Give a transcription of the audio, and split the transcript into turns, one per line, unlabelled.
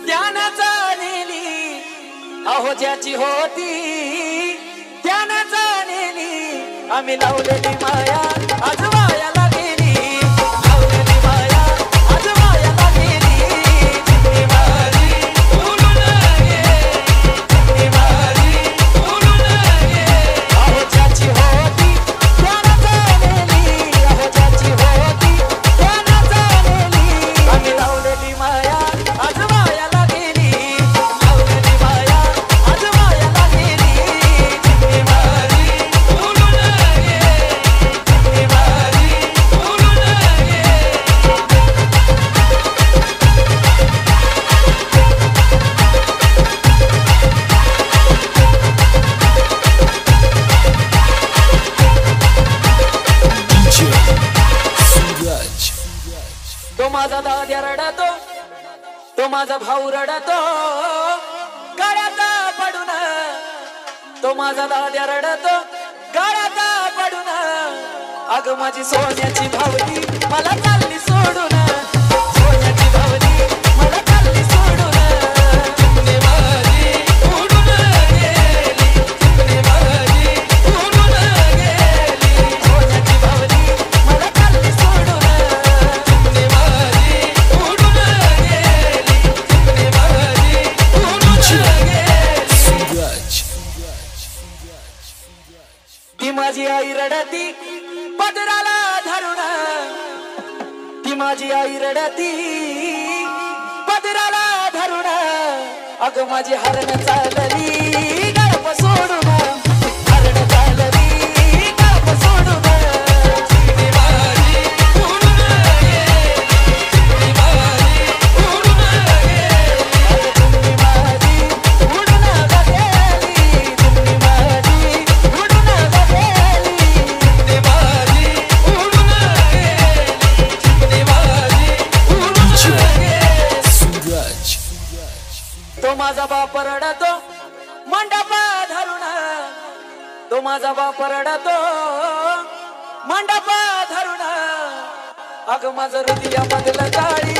त्यानं जाणली अहो ज्याची होती त्यानं जाणली आम्ही लावलेली माया आज वायाला गेली लावलेली माया आज वायाला गेली चिमणी माझी उडून गेली चिमणी माझी उडून गेली अहो ज्याची होती त्यानं जाणली अहो ज्याची होती त्यानं जाणली आम्ही लावलेली माया आज वायाला गेली लावलेली माया आज वायाला गेली चिमणी माझी उडून गेली चिमणी माझी उडून गेली तो माझा दाद्या रडतो तो माझा भाऊ रडतो गाड्यात पडून तो माझा दाद्या रडतो गाड्यात पडून अग माझी सोन्याची भावली मला चालली सोडून सोन्याची भावली मला चालली सोडून चिमणी माझी उडून गेली चिमणी माझी उडून गेली सोन्याची भावली मला चालली सोडून चिमणी माझी उडून गेली चिमणी माझी उडून गेली ती माझी आई रडती पदराला धरून ती माझी आई रडती पदराला धरून अग माझी हरण चालली गळप सोडून हरण चालली गळप सोडून चिमणी माझी उडून गेली चिमणी माझी उडून गेली चिमणी माझी उडून गेली चिमणी माझी उडून गेली चिमणी माझी उडून गेली चिमणी माझी उडून गेली तो माझा बाप रडतो मंडपा धरून तो माझा बाप रडतो मंडपा धरून अग माझं हृदयामधलं जाळी